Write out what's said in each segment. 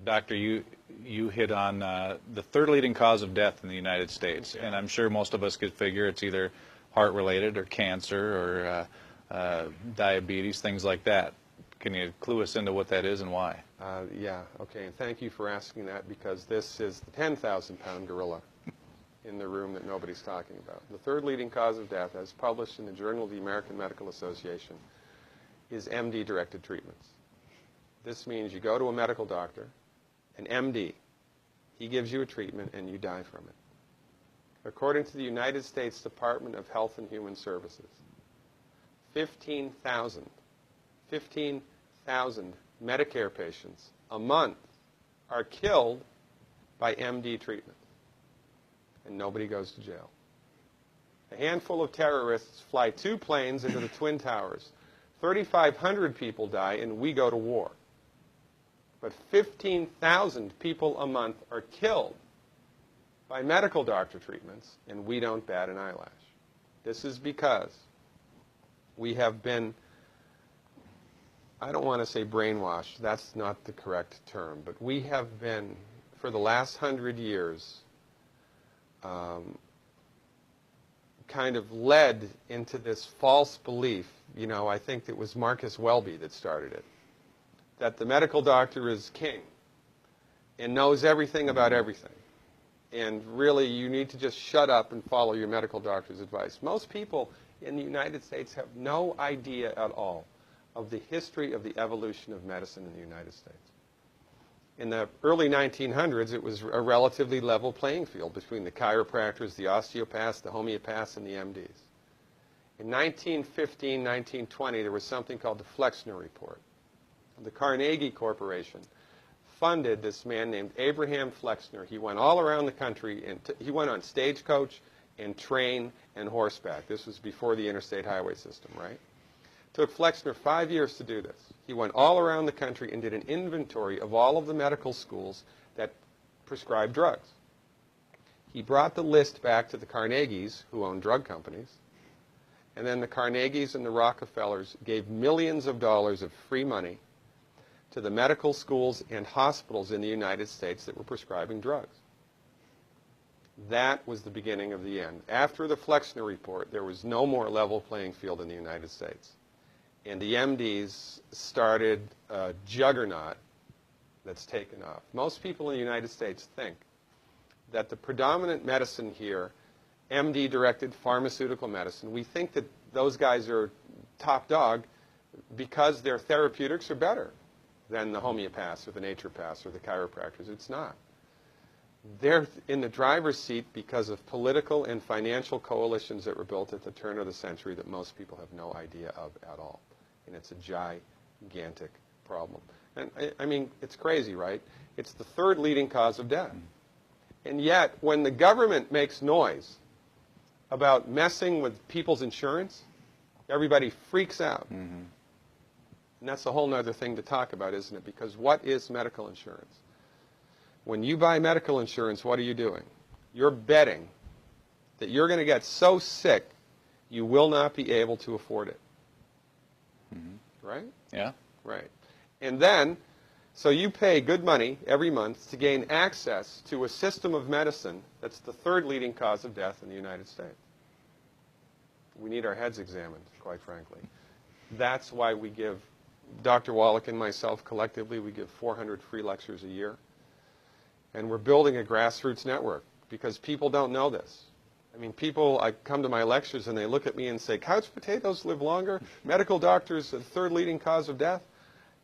Doctor, you hit on the third leading cause of death in the United States, and I'm sure most of us could figure it's either heart-related or cancer or diabetes, things like that. Can you clue us into what that is and why? Yeah, okay, and thank you for asking that, because this is the 10,000-pound gorilla in the room that nobody's talking about. The third leading cause of death, as published in the Journal of the American Medical Association, is MD-directed treatments. This means you go to a medical doctor, an MD. He gives you a treatment and you die from it. According to the United States Department of Health and Human Services, 15,000 Medicare patients a month are killed by MD treatment, and nobody goes to jail. A handful of terrorists fly 2 planes into the Twin Towers. 3,500 people die, and we go to war. But 15,000 people a month are killed by medical doctor treatments, and we don't bat an eyelash. This is because we have been, I don't want to say brainwashed, that's not the correct term, but we have been, for the last 100 years, kind of led into this false belief. You know, I think it was Marcus Welby that started it, that the medical doctor is king and knows everything about everything. And really, you need to just shut up and follow your medical doctor's advice. Most people in the United States have no idea at all of the history of the evolution of medicine in the United States. In the early 1900s, it was a relatively level playing field between the chiropractors, the osteopaths, the homeopaths, and the MDs. In 1915, 1920, there was something called the Flexner Report. The Carnegie Corporation funded this man named Abraham Flexner. He went all around the country, and he went on stagecoach and train and horseback. This was before the interstate highway system, right? Took Flexner 5 years to do this. He went all around the country and did an inventory of all of the medical schools that prescribed drugs. He brought the list back to the Carnegies, who owned drug companies, and then the Carnegies and the Rockefellers gave millions of dollars of free money to the medical schools and hospitals in the United States that were prescribing drugs. That was the beginning of the end. After the Flexner Report, there was no more level playing field in the United States. And the MDs started a juggernaut that's taken off. Most people in the United States think that the predominant medicine here, MD-directed pharmaceutical medicine, we think that those guys are top dog because their therapeutics are better than the homeopaths or the naturopaths or the chiropractors. It's not. They're in the driver's seat because of political and financial coalitions that were built at the turn of the century that most people have no idea of at all. And it's a gigantic problem. And I mean, it's crazy, right? It's the third leading cause of death. And yet, when the government makes noise about messing with people's insurance, everybody freaks out. Mm-hmm. And that's a whole other thing to talk about, isn't it? Because what is medical insurance? When you buy medical insurance, what are you doing? You're betting that you're going to get so sick you will not be able to afford it. Mm-hmm. Right? Yeah. Right. And then, so you pay good money every month to gain access to a system of medicine that's the third leading cause of death in the United States. We need our heads examined, quite frankly. That's why we give, Dr. Wallach and myself collectively, we give 400 free lectures a year. And we're building a grassroots network because people don't know this. I mean, people, I come to my lectures and they look at me and say, couch potatoes live longer? Medical doctors, the third leading cause of death?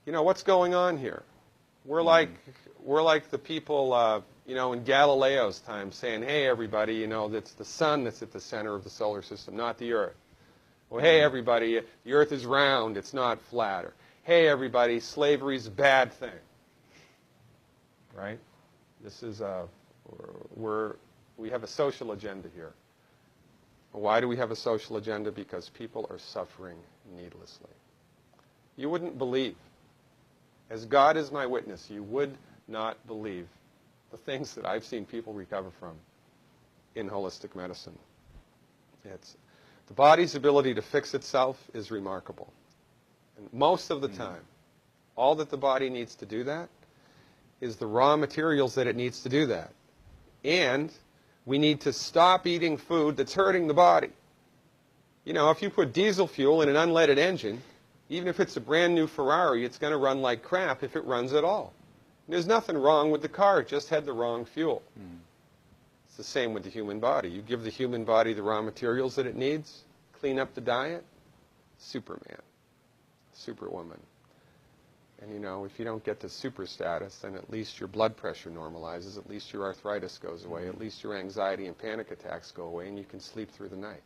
You know, what's going on here? We're like the people, you know, in Galileo's time saying, hey, everybody, you know, it's the sun that's at the center of the solar system, not the Earth. Well, hey, everybody, the Earth is round, it's not flat. Or, hey, everybody, slavery's a bad thing. Right? This is we have a social agenda here. Why do we have a social agenda? Because people are suffering needlessly. You wouldn't believe, as God is my witness, you would not believe the things that I've seen people recover from in holistic medicine. The body's ability to fix itself is remarkable. And most of the time, all that the body needs to do that is the raw materials that it needs to do that. And we need to stop eating food that's hurting the body. You know, if you put diesel fuel in an unleaded engine, even if it's a brand new Ferrari, it's going to run like crap if it runs at all. There's nothing wrong with the car, it just had the wrong fuel. It's the same with the human body. You give the human body the raw materials that it needs, clean up the diet, Superman, Superwoman. And you know, if you don't get to super status, then at least your blood pressure normalizes, at least your arthritis goes away, at least your anxiety and panic attacks go away, and you can sleep through the night.